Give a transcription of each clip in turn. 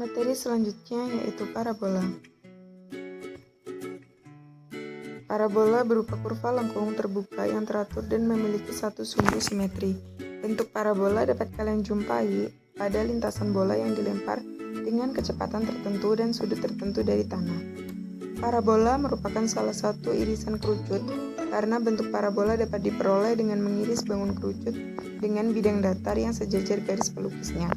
Materi selanjutnya yaitu parabola. Parabola berupa kurva lengkung terbuka yang teratur dan memiliki satu sumbu simetri. Bentuk parabola dapat kalian jumpai pada lintasan bola yang dilempar dengan kecepatan tertentu dan sudut tertentu dari tanah. Parabola merupakan salah satu irisan kerucut karena bentuk parabola dapat diperoleh dengan mengiris bangun kerucut dengan bidang datar yang sejajar garis pelukisnya,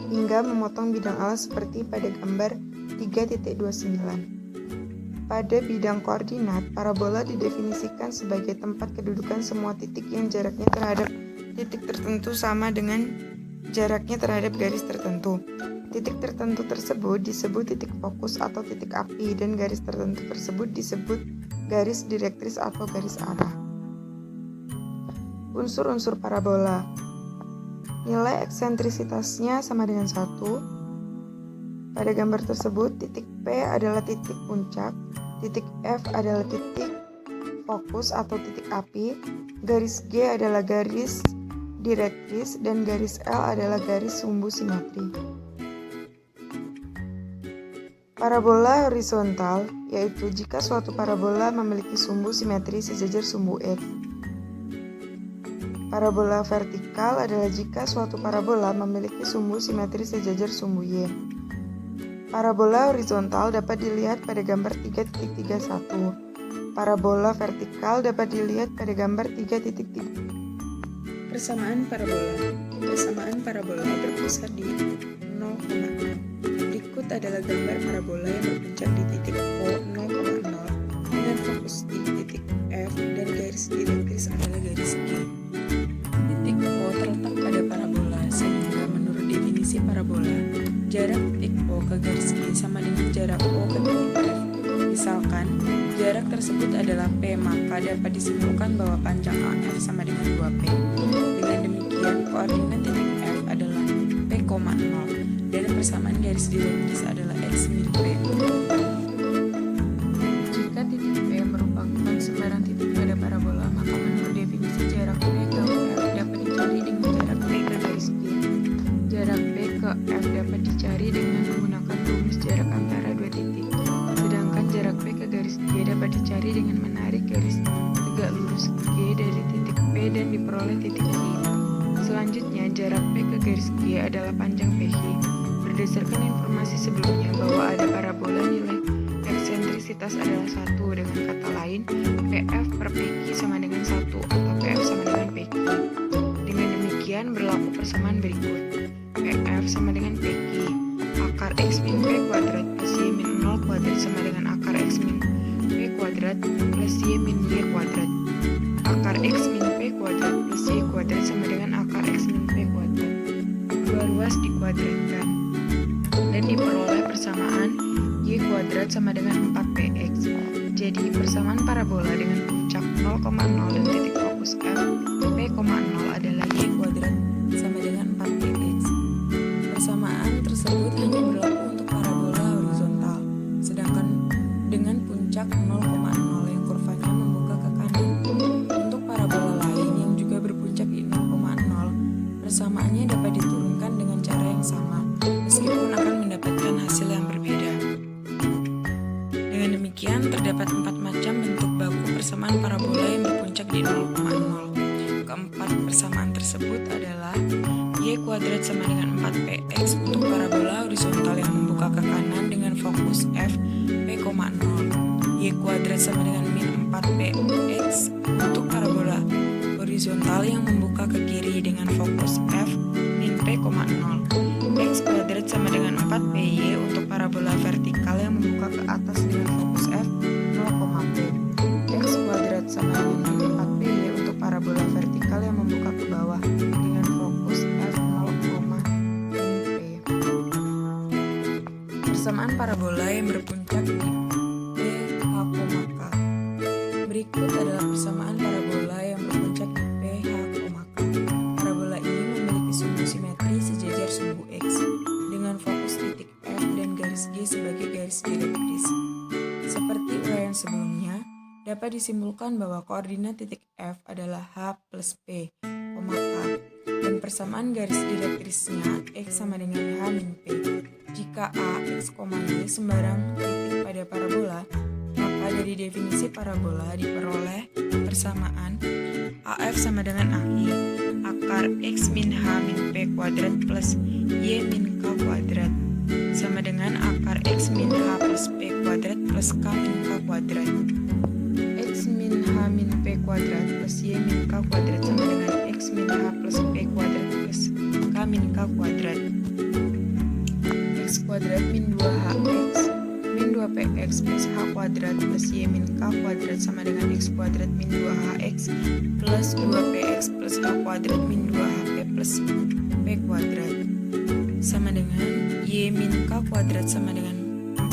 hingga memotong bidang alas seperti pada gambar 3.29. Pada bidang koordinat, parabola didefinisikan sebagai tempat kedudukan semua titik yang jaraknya terhadap titik tertentu sama dengan jaraknya terhadap garis tertentu. Titik tertentu tersebut disebut titik fokus atau titik api, dan garis tertentu tersebut disebut garis direktris atau garis arah. Unsur-unsur parabola. Nilai eksentrisitasnya sama dengan 1. Pada gambar tersebut, titik P adalah titik puncak, titik F adalah titik fokus atau titik api, garis G adalah garis direktris, dan garis L adalah garis sumbu simetri. Parabola horizontal, yaitu jika suatu parabola memiliki sumbu simetri sejajar sumbu X. Parabola vertikal adalah jika suatu parabola memiliki sumbu simetri sejajar sumbu Y. Parabola horizontal dapat dilihat pada gambar 3.31. Parabola vertikal dapat dilihat pada gambar 3.3. Persamaan parabola. Persamaan parabola berpusat di 0,0. Berikut adalah gambar parabola yang berpuncak di titik O 0,0 dengan fokus di titik F dan garis direktris adalah garis G. Titik O terletak pada parabola, sehingga menurut definisi parabola, jarak titik O ke garis G sama dengan jarak O ke titik F. Misalkan, jarak tersebut adalah P, maka dapat disimpulkan bahwa panjang AF sama dengan 2P. Dengan demikian, koordinat titik F adalah P,0 dan persamaan garis direktris adalah X min P. Jika titik P merupakan sembarang titik pada parabola, maka menurut definisi jarak P ke F dapat dicari dengan jarak P ke garis G. Jarak P ke F dapat dicari dengan menggunakan rumus jarak antara dua titik. Sedangkan jarak P ke garis G dapat dicari dengan menarik garis tegak lurus G dari titik P dan diperoleh titik G. Selanjutnya, jarak P ke garis G adalah panjang PH. Berdasarkan informasi sebelumnya bahwa ada parabola nilai eksentrisitas adalah 1, dengan kata lain, PF per PQ sama dengan 1 atau PF sama dengan PQ. Dengan demikian berlaku persamaan berikut. PF sama dengan PQ. Akar X min P kuadrat plus Y min 0 kuadrat sama dengan akar X min P kuadrat plus Y min Y kuadrat. Akar X min P kuadrat plus Y kuadrat sama dengan akar X min P kuadrat. Dua ruas dikuadratkan dan diperoleh persamaan Y kuadrat sama dengan 4px. Jadi persamaan parabola dengan puncak 0,0 dan titik fokus F P,0 adalah Y kuadrat sama dengan 4px. Persamaan tersebut hanya berlaku untuk parabola horizontal, sedangkan dengan puncak 0,0 yang kurvanya membuka ke kanan. Untuk parabola lain yang juga berpuncak di 0,0, persamaannya dapat diturunkan dengan cara yang sama, meskipun akan mendapatkan hasil yang berbeda. Dengan demikian, terdapat 4 macam bentuk baku persamaan parabola yang berpuncak di 0,0. Keempat persamaan tersebut adalah Y kuadrat sama dengan 4px untuk parabola horizontal yang membuka ke kanan dengan fokus F P,0. Y kuadrat sama dengan min 4px untuk parabola horizontal yang membuka ke kiri dengan fokus F min P,0. X kuadrat sama dengan 4py untuk parabola vertikal yang membuka ke atas dengan fokus F 0,p. X kuadrat sama dengan 4py untuk parabola vertikal yang membuka ke bawah dengan fokus F 0,p. Persamaan parabola yang berpuncak di PH,K. Berikut adalah persamaan parabola yang berpuncak di PH,K. Parabola ini memiliki sumbu simetri sejajar sumbu X dengan fokus titik F dan garis G sebagai garis direktris. Seperti uraian sebelumnya, dapat disimpulkan bahwa koordinat titik F adalah H plus P, K, dan persamaan garis direktrisnya X sama dengan H min P. Jika jika A, X, Y sembarang titik pada parabola, maka dari definisi parabola diperoleh persamaan AF sama dengan AI, akar X min H min P kuadrat plus Y min K kuadrat sama dengan akar X min H plus P kuadrat plus K min K kuadrat. X min H min P kuadrat plus Y min K kuadrat sama dengan X min H plus P kuadrat plus K min K kuadrat. X kuadrat min 2HX min 2PX plus H kuadrat plus Y min K kuadrat sama dengan X kuadrat min 2HX plus 2PX plus H kuadrat min 2HP plus P kuadrat sama dengan Y min K kuadrat sama dengan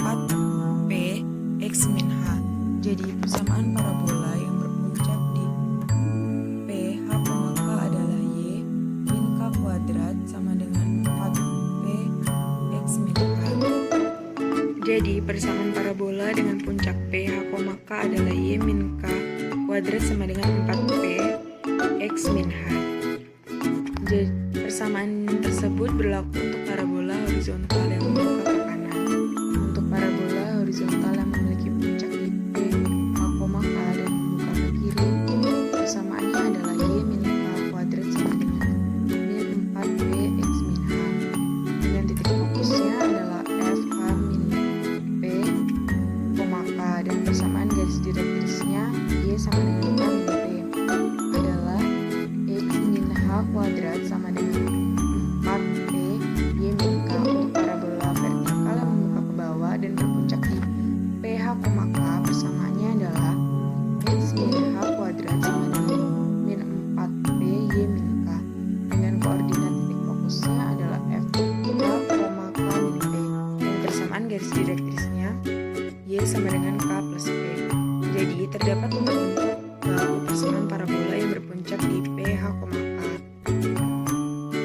4P X min H. Jadi persamaan parabola yang berpuncak di P H, K adalah Y min K kuadrat sama dengan 4P X min H. Jadi persamaan parabola dengan puncak P H, K adalah Y min K kuadrat sama dengan 4P X min H. Jadi persamaan tersebut berlaku untuk parabola horizontal yang membuka ke kanan. Untuk parabola horizontal yang memiliki puncak di P H, K dan membuka ke kiri, persamaannya adalah Y min K kuadrat sama dengan min 4P X min H. Dengan titik fokusnya adalah F H min P, K dan persamaan garis direktrisnya Y sama dengan K min P adalah X min H kuadrat sama dengan 4P Y min K. Untuk parabola vertikal yang membuka ke bawah dan berpuncak di P H, K, persamaannya adalah X min H kuadrat sama dengan min 4P Y min K dengan koordinat titik fokusnya adalah F H, K min P dan persamaan garis direktrisnya Y sama dengan K plus P. Jadi terdapat 4 bentuk baku persamaan parabola yang berpuncak di P H, K.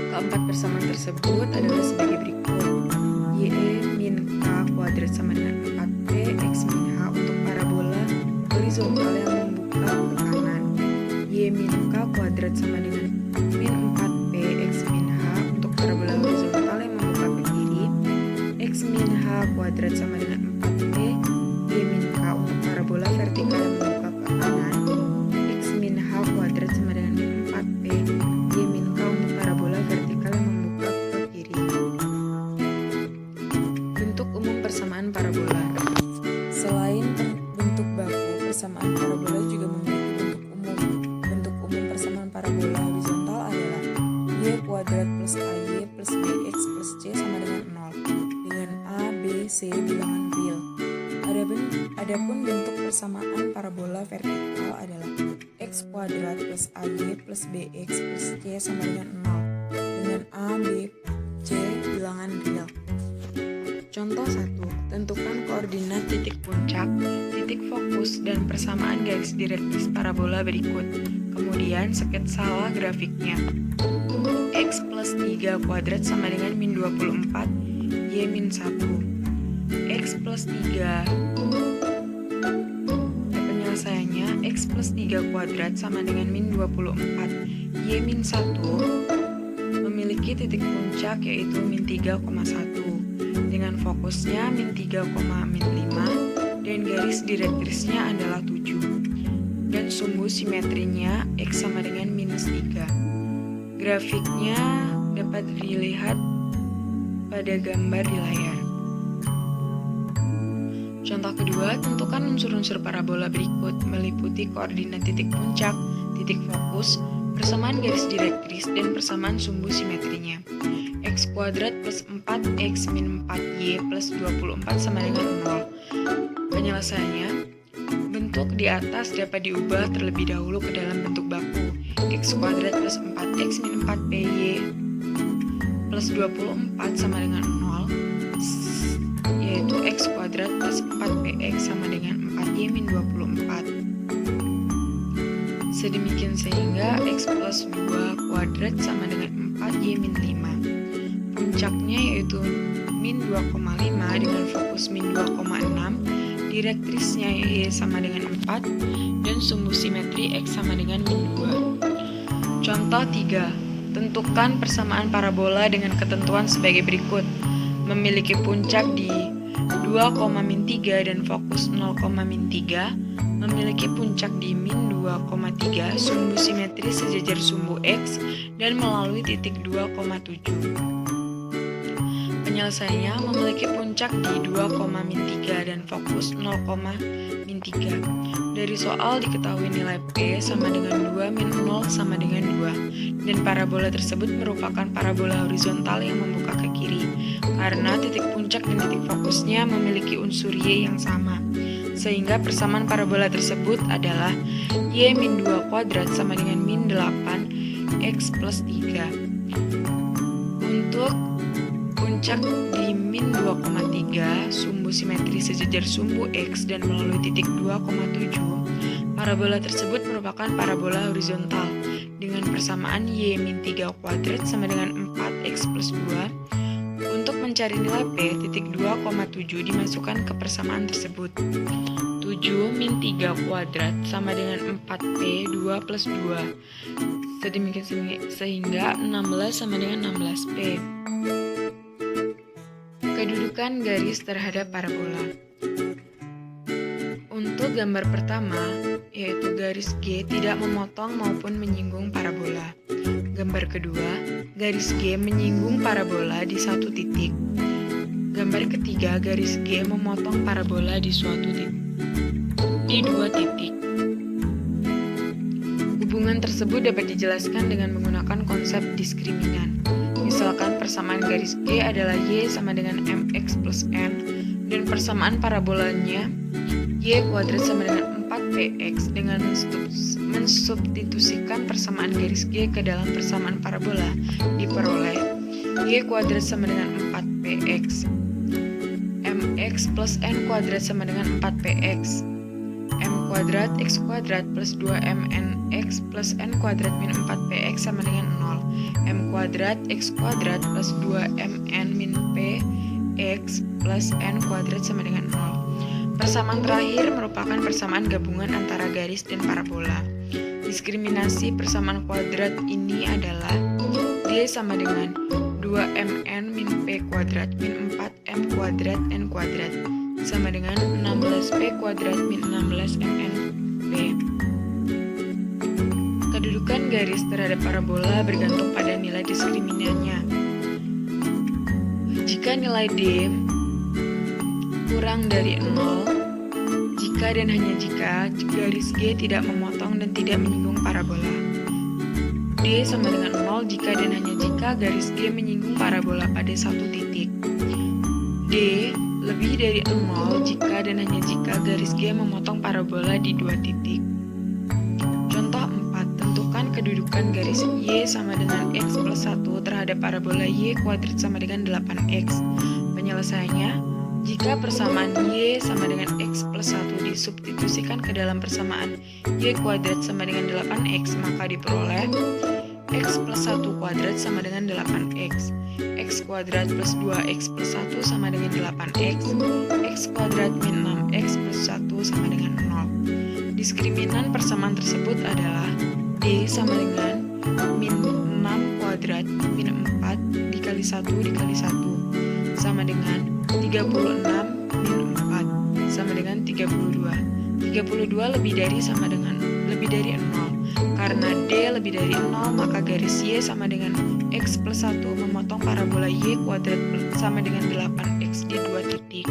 Keempat persamaan tersebut adalah sebagai berikut. Y min K kuadrat sama dengan 4P X min H untuk parabola horizontal yang membuka ke kanan. Y min K kuadrat sama dengan min 4P X min H untuk parabola horizontal yang membuka ke kiri. X min H kuadrat sama dengan 4P Y min K untuk parabola vertikal yang membuka ke kanan. X min H kuadrat sama dengan min 4P Y min K untuk parabola vertikal yang membuka ke kiri. Bentuk umum persamaan parabola. Selain bentuk baku, persamaan parabola juga memiliki bentuk umum. Bentuk umum persamaan parabola horizontal adalah Y kuadrat plus AY plus BX plus C sama dengan 0 dengan A, B, C bilangan real. Adapun bentuk persamaan parabola vertikal adalah X kuadrat plus AY plus BX plus C sama dengan 0 dengan A, B, C bilangan real. Contoh 1. Tentukan koordinat titik puncak, titik fokus, dan persamaan garis direktris parabola berikut. Kemudian sketsalah grafiknya. X plus 3 kuadrat sama dengan min 24 Y min 1. X plus 3 penyelesaiannya X plus 3 kuadrat sama dengan min 24 Y min 1 memiliki titik puncak yaitu min 3,1 dengan fokusnya min 3,5 dan garis direktrisnya adalah 7 dan sumbu simetrinya X sama dengan minus 3. Grafiknya dapat dilihat pada gambar di layar. Contoh kedua, tentukan unsur-unsur parabola berikut meliputi koordinat titik puncak, titik fokus, persamaan garis direktris, dan persamaan sumbu simetrinya. X kuadrat plus 4X min 4Y plus 24 sama dengan 0. Penyelesaiannya, bentuk di atas dapat diubah terlebih dahulu ke dalam bentuk baku. X kuadrat plus 4X min 4PY plus 24 sama dengan 0, yaitu X kuadrat plus 4PX sama dengan 4Y min 24. Sedemikian sehingga X plus 2 kuadrat sama dengan 4Y min 5. Puncaknya yaitu min 2,5 dengan fokus min 2,6, direktrisnya Y sama dengan 4, dan sumbu simetri X sama dengan min 2. Contoh 3. Tentukan persamaan parabola dengan ketentuan sebagai berikut. memiliki puncak di 2,-3 dan fokus 0,-3, memiliki puncak di -2,3, sumbu simetris sejajar sumbu X, dan melalui titik 2,7. Penyelesaiannya memiliki puncak di 2,-3 dan fokus 0,-3. Dari soal diketahui nilai P sama dengan 2 min 0 sama dengan 2, dan parabola tersebut merupakan parabola horizontal yang membuka ke kiri, karena titik puncak dan titik fokusnya memiliki unsur Y yang sama, sehingga persamaan parabola tersebut adalah Y min 2 kuadrat sama dengan min 8 X plus 3. Untuk puncak di min 2,3, sumbu simetris sejajar sumbu X dan melalui titik 2,7, parabola tersebut merupakan parabola horizontal dengan persamaan Y min 3 kuadrat sama dengan 4X plus 2. Untuk mencari nilai P, titik 2,7 dimasukkan ke persamaan tersebut. 7 min 3 kuadrat sama dengan 4P 2 plus 2. Sehingga 16 sama dengan 16P. Kedudukan garis terhadap parabola. Untuk gambar pertama, yaitu garis G tidak memotong maupun menyinggung parabola. Gambar kedua, garis G menyinggung parabola di satu titik. Gambar ketiga, garis G memotong parabola di dua titik. Hubungan tersebut dapat dijelaskan dengan menggunakan konsep diskriminan. Misalkan persamaan garis G adalah Y sama dengan mx plus n, dan persamaan parabolanya Y kuadrat sama dengan 4px. Dengan mensubstitusikan persamaan garis G ke dalam persamaan parabola, diperoleh Y kuadrat sama dengan 4px, mx plus n kuadrat sama dengan 4px, m kuadrat x kuadrat plus 2mn x plus n kuadrat min 4px sama dengan 0, m kuadrat x kuadrat plus 2mn min p x plus n kuadrat sama dengan 0. Persamaan terakhir merupakan persamaan gabungan antara garis dan parabola. Diskriminasi persamaan kuadrat ini adalah D sama dengan 2mn min p kuadrat min 4m kuadrat n kuadrat sama dengan 16p kuadrat min 16mn p. Kedudukan garis terhadap parabola bergantung pada nilai diskriminannya. Jika nilai D kurang dari 0, jika dan hanya jika garis G tidak memotong dan tidak menyinggung parabola. D sama dengan 0 jika dan hanya jika garis G menyinggung parabola pada satu titik. D lebih dari 0 jika dan hanya jika garis G memotong parabola di dua titik. Contoh 4. Tentukan kedudukan garis Y sama dengan X plus 1 terhadap parabola Y kuadrat sama dengan 8X. Penyelesaiannya, jika persamaan Y sama dengan X plus 1 disubstitusikan ke dalam persamaan Y kuadrat sama dengan 8X, maka diperoleh X plus 1 kuadrat sama dengan 8X, X kuadrat plus 2X plus 1 sama dengan 8X, X kuadrat min 6X plus 1 sama dengan 0. Diskriminan persamaan tersebut adalah D sama dengan min 6 kuadrat min 4 dikali 1 dikali 1 sama dengan 36 min 4 sama dengan 32. 32 lebih dari 0. Karena D lebih dari 0, maka garis Y sama dengan X plus 1 memotong parabola Y kuadrat sama dengan 8X di dua titik.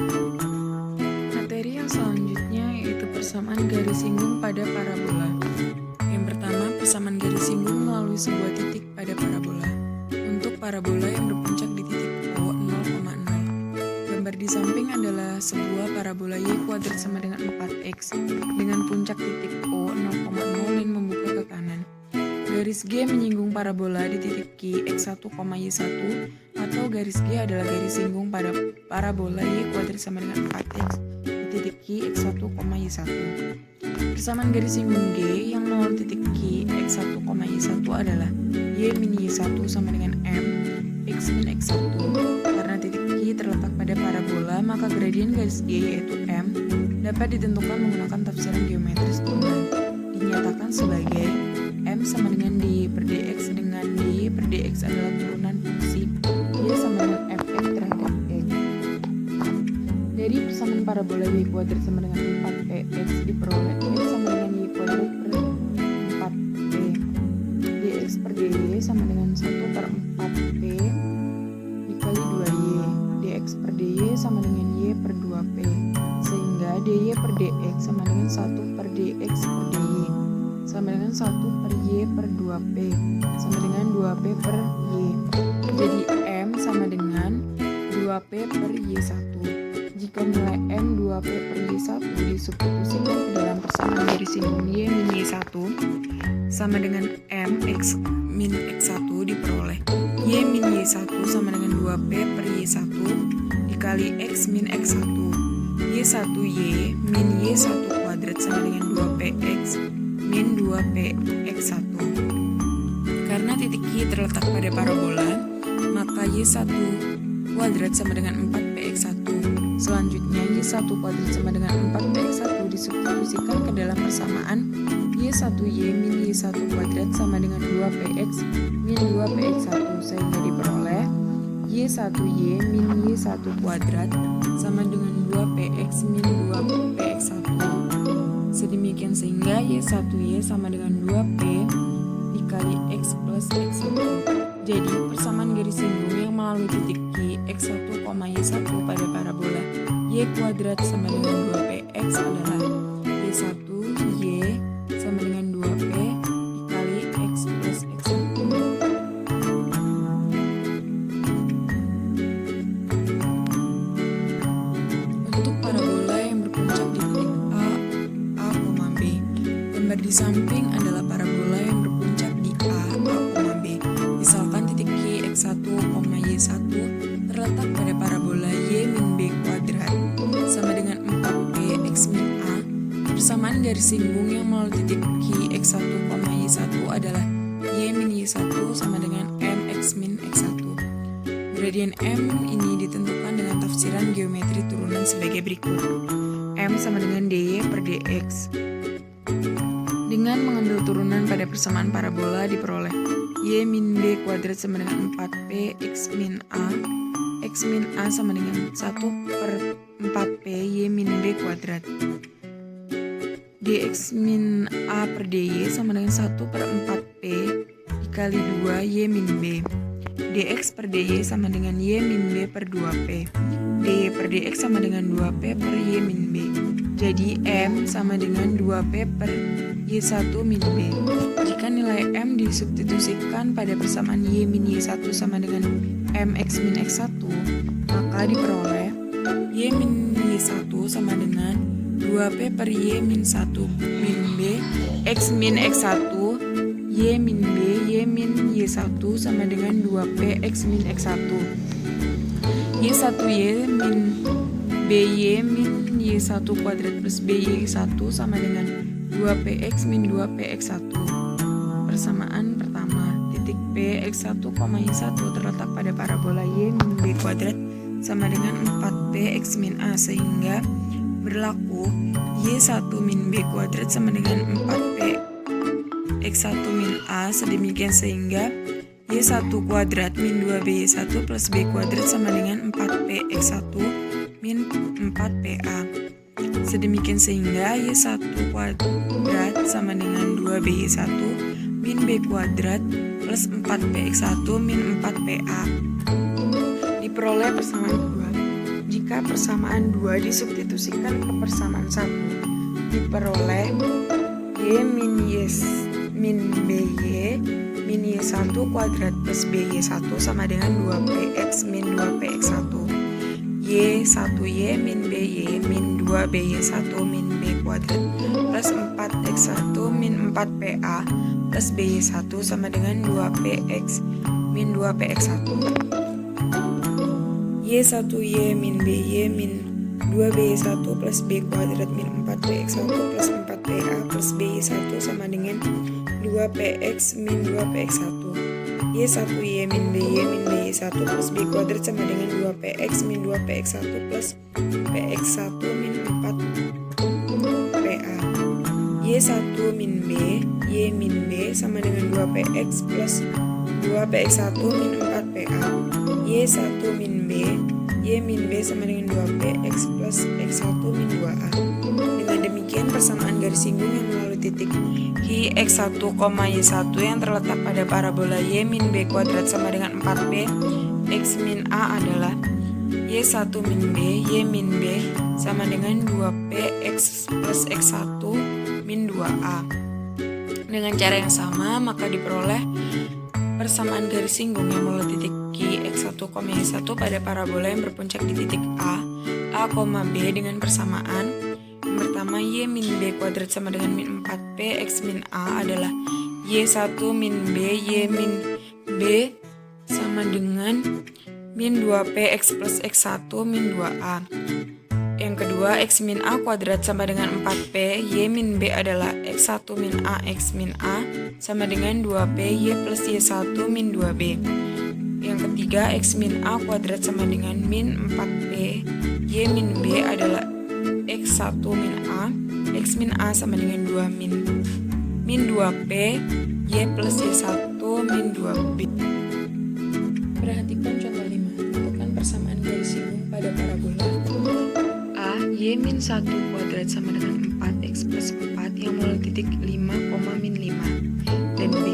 Materi yang selanjutnya yaitu persamaan garis singgung pada parabola. Yang pertama, persamaan garis singgung melalui sebuah titik pada parabola. Untuk parabola yang berpuncak di titik O 0,0. Gambar di samping adalah sebuah parabola Y kuadrat sama dengan 4X dengan puncak titik O 0,0 dan membuka ke kanan. Garis G menyinggung parabola di titik Q X1, Y1, atau garis G adalah garis singgung pada parabola Y kuadrat sama dengan 4X di titik Q X1, Y1. Persamaan garis singgung G yang melalui titik Q X1, Y1 adalah Y min Y1 sama dengan M X min X1. Karena titik Q terletak pada parabola, maka gradien garis G yaitu M dapat ditentukan menggunakan tafsiran geometris turunan. Dinyatakan sebagai M sama dengan D per DX, dengan D per DX adalah turunan fungsi Y sama dengan Fx terhadap X. Dari persamaan parabola y kuadrat sama dengan 4px diperoleh x sama dengan y kuadrat per 4p. Dx per dy sama dengan 1 per 4p dikali 2y. Dx per dy sama dengan y per 2p. Sehingga dy per dx sama dengan 1 per dx per dy sama dengan 1 per y per 2p sama dengan 2p per y. Jadi m sama dengan 2p per y1. Jika nilai m 2p per y1 disubstitusikan ke dalam persamaan garis singgung y min y1 sama dengan m x min x1 diperoleh y min y1 sama dengan 2p per y1 dikali x min x1. y1y min y1 kuadrat sama dengan 2px min 2px1. Karena titik Q terletak pada parabola, maka y1 kuadrat sama dengan 4px1. Selanjutnya y1 kuadrat sama dengan 4px1 disubstitusikan ke dalam persamaan y1y min y1 kuadrat sama dengan 2px min 2px1 sehingga diperoleh y1y min y1 kuadrat sama dengan 2px min 2px1. Sedemikian sehingga y1y sama dengan 2p dikali x plus x1. Jadi persamaan garis singgung yang melalui titik Q x1, y1 pada parabola y kuadrat sama dengan 2px adalah y1y sama dengan 2p dikali x plus x1. Untuk parabola yang berpuncak di titik A, B. Gambar di samping adalah parabola yang berpuncak di A, B. Misalkan titik Q x1, y1 terletak pada parabola y min b kuadrat sama dengan 4p x min a. Persamaan garis singgung yang melalui titik Q x1, y1 adalah y min y1 sama dengan mx min x1. Gradien m ini ditentukan dengan tafsiran geometri turunan sebagai berikut. M sama dengan dy per dx. Dengan mengambil turunan pada persamaan parabola diperoleh y min b kuadrat sama dengan 4p x min a. X min a sama dengan 1 per 4p y min b kuadrat. Dx min a per dy sama dengan 1 per 4p dikali 2 y min b. Dx per dy sama dengan y min b per 2p. Dy per dx sama dengan 2p per y min b. Jadi m sama dengan 2p per y1 min b. Jika nilai m disubstitusikan pada persamaan y min y1 sama dengan mx min x1, maka diperoleh y min y1 sama dengan 2p per y min 1 min b x min x1 y min b y min y1 sama dengan 2p x min x1 y1y min by min y1 kuadrat plus by1 sama dengan 2px min 2px1. Persamaan pertama, titik P x1, y1 terletak pada parabola y min b kuadrat sama dengan 4p x min a sehingga berlaku y1 min b kuadrat sama dengan 4p x1 min a. Sedemikian sehingga y1 kuadrat min 2by1 plus b kuadrat sama dengan 4p x1 min 4pa. Sedemikian sehingga y1 kuadrat sama dengan 2by1 min b kuadrat plus 4px1 min 4pa. Diperoleh persamaan 2. Jika persamaan 2 disubstitusikan ke persamaan 1, diperoleh y min by min y1 kuadrat plus by1 sama dengan 2px min 2px1. y1y min by min 2by1 min b kuadrat plus 4x1 min 4pa plus by1 sama dengan 2px min 2px1. y1y min by min 2by1 plus b kuadrat min 4px1 plus 4pa plus by1 sama dengan 2px min 2px1. y1y min by min by1 plus b kuadrat sama dengan 2px min 2px1 plus px1 min 4pa. y1 min b y min b sama dengan 2px plus 2px1 min 4pa. y1 min b Y min B sama dengan 2P X plus X1 min 2A. Dengan demikian persamaan garis singgung yang melalui titik I X1, Y1 yang terletak pada parabola Y min B kuadrat sama dengan 4P X min A adalah Y1 min B, Y min B sama dengan 2P X plus X1 min 2A. Dengan cara yang sama, maka diperoleh persamaan garis singgung yang melalui titik Q X1, Y1 pada parabola yang berpuncak di titik A, B dengan persamaan yang pertama Y min B kuadrat sama dengan min 4P X min A adalah Y1 min B, Y min B sama dengan min 2P X plus X1 min 2A. Yang kedua, X min A kuadrat sama dengan 4P, Y min B adalah X1 min A X min A sama dengan 2P Y plus Y1 min 2B. Yang ketiga, X min A kuadrat sama dengan min 4P, Y min B adalah X1 min A, X min A sama dengan 2 min 2P, Y plus Y1 min 2B. Perhatikan contoh 5. Tentukan persamaan garis singgung pada parabola A, Y min 1 kuadrat sama dengan 4X plus 4 yang melalui titik 5, min 5. Dan B,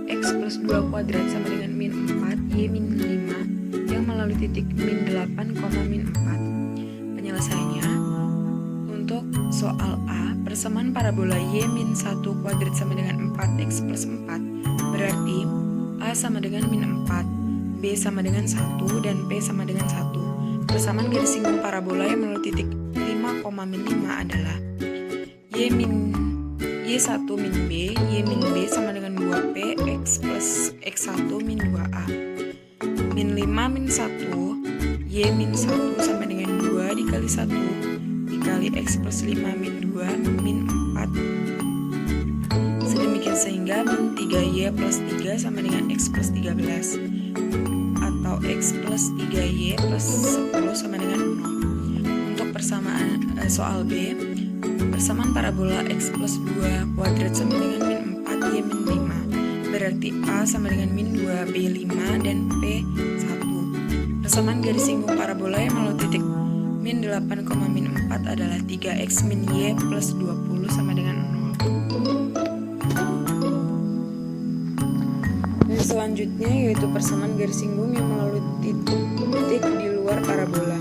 X plus 2 kuadrat sama dengan min 4, Y min 5 yang melalui titik min 8, min 4. Penyelesaiannya, untuk soal A, persamaan parabola Y min 1 kuadrat sama dengan 4X plus 4 berarti A sama dengan min 4, B sama dengan 1, dan P sama dengan 1. Persamaan garis singgung parabola yang melalui titik 5, min 5 adalah Y1 min B, Y min B sama dengan 2P X plus X1 min 2A. Min 5 min 1, Y min 1 sama dengan 2 dikali 1 dikali X plus 5 min 2 min 4. Sedemikian sehingga min 3Y plus 3 sama dengan X plus 13 atau X plus 3Y plus 10 sama dengan 0. Untuk persamaan soal B, persamaan parabola X plus 2 kuadrat sama dengan min 4 Y min 5 berarti A sama dengan min 2 B 5 dan P 1. Persamaan garis singgung parabola yang melalui titik min 8, min 4 adalah 3X min Y plus 20 sama dengan 0. Dan selanjutnya yaitu persamaan garis singgung yang melalui titik di luar parabola.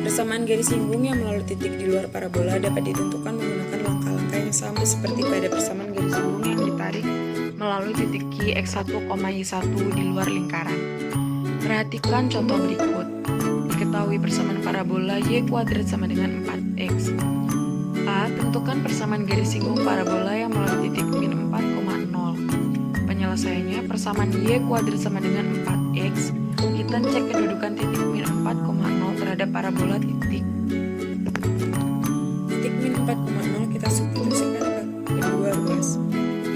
Persamaan garis singgung yang melalui titik di luar parabola dapat ditentukan menggunakan langkah-langkah yang sama seperti pada persamaan garis singgung yang ditarik melalui titik Q X1, Y1 di luar lingkaran. Perhatikan contoh berikut. Diketahui persamaan parabola Y kuadrat sama dengan 4X. A. Tentukan persamaan garis singgung parabola yang melalui titik min 4,0. Penyelesaiannya, persamaan Y kuadrat sama dengan 4X. Kita cek kedudukan titik min 4,0 terhadap parabola titik min 4,0 kita substitusikan ke kedua ruas.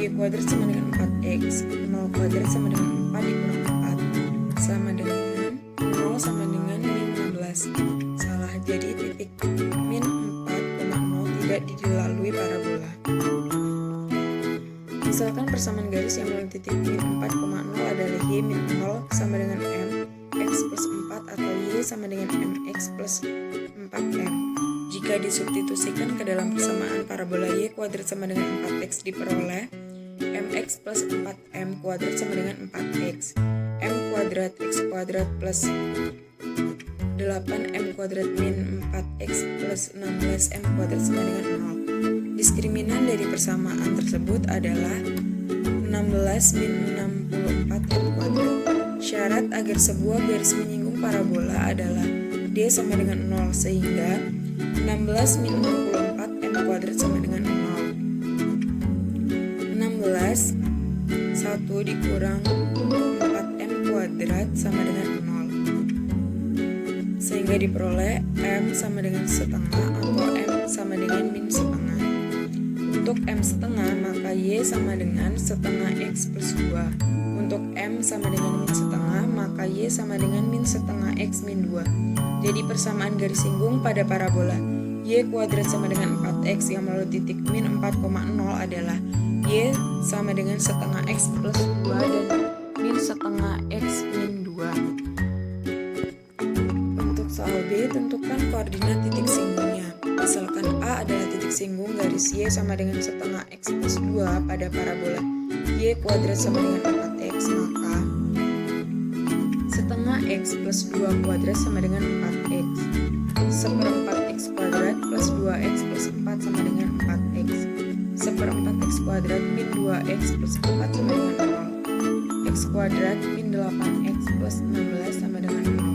Y kuadrat sama dengan 4X, 0 kuadrat sama dengan 4 dikurang 4 sama dengan 0 sama dengan min 16. Salah, jadi titik min 4,0 tidak dilalui parabola. Misalkan persamaan garis yang melalui titik min 4,0 adalah Y min 0 sama dengan M X plus 4 atau Y sama dengan MX plus 4M. Jika disubstitusikan ke dalam persamaan parabola Y kuadrat sama dengan 4X diperoleh MX plus 4M kuadrat sama dengan 4X. M kuadrat X kuadrat plus 8M kuadrat min 4X plus 16M kuadrat sama dengan 0. Diskriminan dari persamaan tersebut adalah 16 min 64M kuadrat. Syarat agar sebuah garis menyinggung parabola adalah D sama dengan 0 sehingga 16 min 64M kuadrat sama dengan 0. 16 1 dikurang 4M kuadrat sama dengan 0 sehingga diperoleh M sama dengan setengah atau M sama dengan min setengah. Untuk M setengah maka Y sama dengan setengah X plus 2. Untuk M sama dengan min setengah maka Y sama dengan min setengah X min 2. Jadi persamaan garis singgung pada parabola Y kuadrat sama dengan 4X yang melalui titik min 4,0 adalah Y sama dengan setengah X plus 2 dan min setengah X min 2. Untuk Soal B, tentukan koordinat titik singgungnya. Misalkan A adalah titik singgung garis Y sama dengan setengah X plus 2 pada parabola Y kuadrat sama dengan 4X, maka setengah X plus 2 kuadrat sama dengan 4X. Seperempat X kuadrat plus 2X plus 4 sama dengan 4X. Seperempat X kuadrat min 2X plus 4 sama dengan 0. X kuadrat min 8X plus 16 sama dengan 0.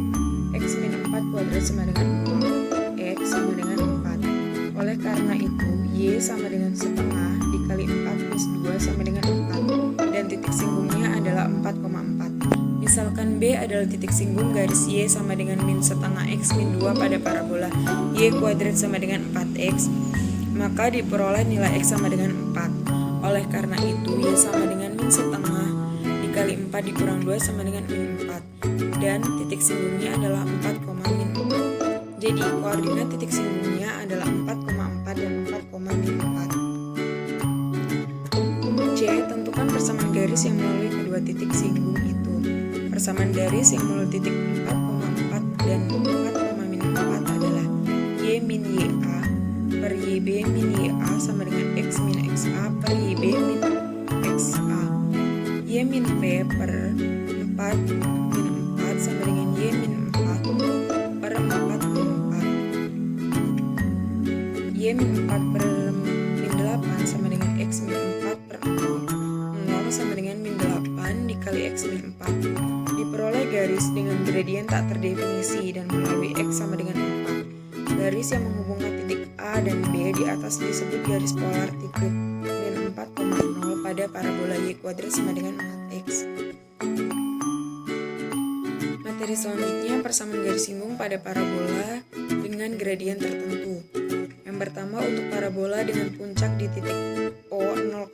X min 4 kuadrat sama dengan 0. X sama dengan 4. Oleh karena itu, Y sama dengan setengah dikali 4 plus 2 sama dengan 4. Dan titik singgungnya adalah 4,4. Misalkan B adalah titik singgung garis Y sama dengan min setengah X min 2 pada parabola Y kuadrat sama dengan 4X, maka diperoleh nilai X sama dengan 4. Oleh karena itu, Y sama dengan min setengah dikali 4 dikurang 2 sama dengan min 4. Dan titik singgungnya adalah 4, min 4. Jadi, koordinat titik singgungnya adalah 4,4 dan 4,min 4. C. Tentukan persamaan garis yang melalui kedua titik singgung itu. Persamaan garis yang melalui titik 4,4 dan 4,4 adalah Y min YA per YB min YA sama dengan X min XA per YB min XA. Y min P per 4 min 4 sama dengan Y min 4 per 4 min 4. Y min 4 per min 8 sama dengan X min 4 per 0. 0 sama dengan min 8 dikali X min 4. Diperoleh garis dengan gradien tak terdefinisi dan melalui X sama dengan 4. Garis yang menghubungkan titik A dan B di atas disebut garis polar titik min 4,0 pada parabola Y kuadrat sama dengan 4X. Materi selanjutnya, persamaan garis singgung pada parabola dengan gradien tertentu. Yang pertama, untuk parabola dengan puncak di titik O 0,0.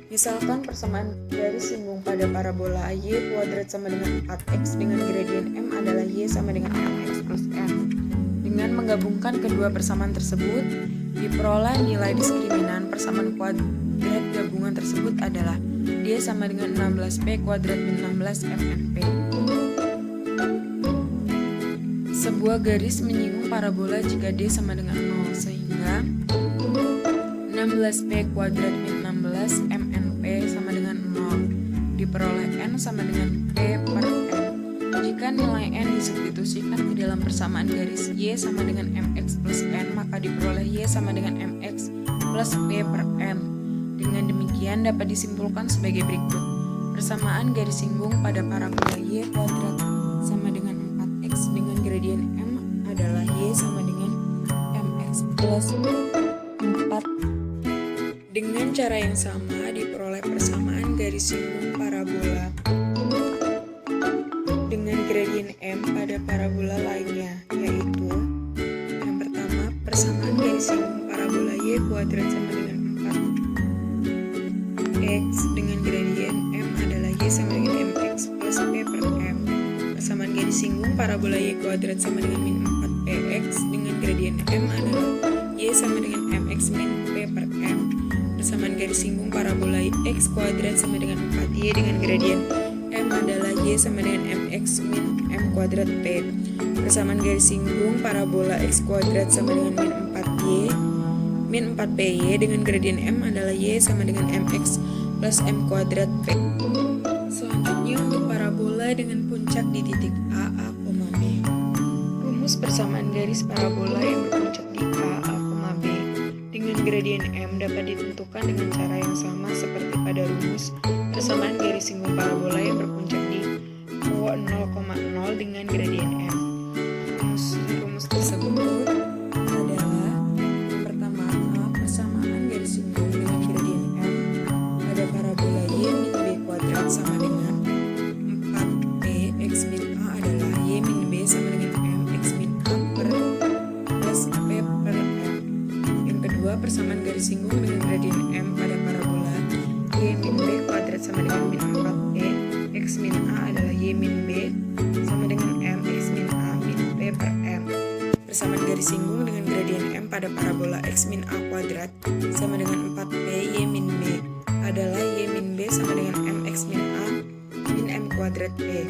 Misalkan persamaan garis singgung pada parabola Y kuadrat sama dengan 4X dengan gradien M adalah Y sama dengan MX plus M. Dengan menggabungkan kedua persamaan tersebut, diperoleh nilai diskriminan persamaan kuadrat gabungan tersebut adalah D sama dengan 16P kuadrat min 16 MNP. Sebuah garis menyinggung parabola jika D sama dengan 0, sehingga 16P kuadrat min 16 MNP sama dengan 0. Diperoleh N sama dengan P per M. Jika nilai N disubstitusikan ke dalam persamaan garis Y sama dengan MX plus N, maka diperoleh Y sama dengan MX plus P per N. Dengan demikian dapat disimpulkan sebagai berikut. Persamaan garis singgung pada parabola Y kuadrat sama dengan 4X dengan gradien M adalah Y sama dengan MX plus 4. Dengan cara yang sama diperoleh persamaan garis singgung parabola dengan gradien M pada parabola lainnya, yaitu yang pertama, persamaan garis singgung parabola Y kuadrat sama dengan 4X dengan gradien M adalah Y sama dengan MX plus P per M. Persamaan garis singgung parabola Y kuadrat sama dengan min 4PX dengan gradien M adalah Y sama dengan MX min P per M. Persamaan garis singgung parabola X kuadrat sama dengan 4Y dengan gradien M adalah Y sama dengan MX min M kuadrat P. Persamaan garis singgung parabola X kuadrat sama dengan min 4Y min 4PY dengan gradien M adalah Y sama dengan MX plus M kuadrat P. Selanjutnya, untuk parabola dengan puncak di titik A, B. Rumus persamaan garis parabola yang berpuncak di A, B dengan gradien M dapat ditentukan dengan cara yang sama seperti pada rumus persamaan garis singgung parabola yang berpuncak di O 0,0 dengan gradien M. Rumus tersebut adalah yang pertama, persamaan garis singgung dengan gradien M pada parabola Y min B kuadrat sama dengan 4P X min A adalah Y min B sama dengan M X min A per plus P per M. Yang kedua, persamaan garis singgung dengan gradien M pada parabola Y min B kuadrat sama dengan min 4P X min A adalah Y min B sama dengan M X min A min P per M. Persamaan garis singgung dengan gradien M pada parabola X min A kuadrat sama dengan 4P Y min B adalah Y min B sama dengan M X min A min M kuadrat P.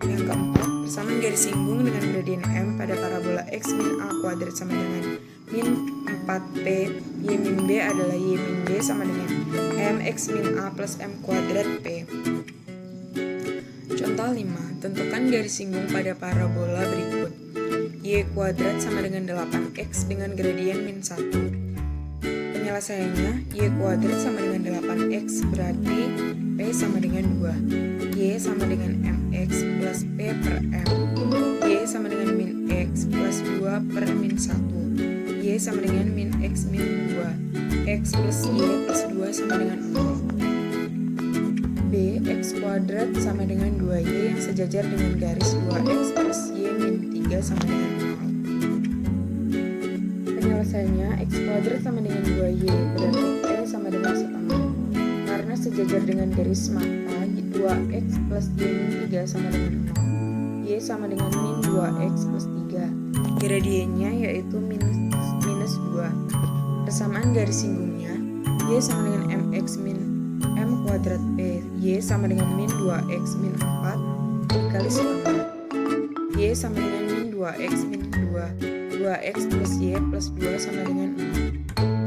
Yang keempat, persamaan garis singgung dengan gradien M pada parabola x min a kuadrat sama dengan min 4p, y min b adalah y min b sama dengan m x min a plus m kuadrat p. Contoh 5, tentukan garis singgung pada parabola berikut. Y kuadrat sama dengan 8x dengan gradien min 1. Penyelesaiannya, y kuadrat sama dengan 8x berarti p sama dengan 2. Y sama dengan mx plus p per m. Y sama dengan min x plus 2 per min 1. Y sama dengan min x min 2. X plus y plus 2 sama dengan 0. B, x kuadrat sama dengan 2y yang sejajar dengan garis 2x plus y min 3 sama dengan 0. Penyelesaiannya, x kuadrat sama dengan 2y berarti p sama dengan setengah. Karena sejajar dengan garis maka 2x plus y min 3 sama dengan 0. Y sama dengan min 2x plus 3. Gradiennya yaitu minus 2. Persamaan garis singgungnya, y sama dengan mx min m kuadrat p, y sama dengan min 2x min 4 dikali setengah. Y sama dengan min 2x min 2. 2x plus y plus 2 sama dengan 0.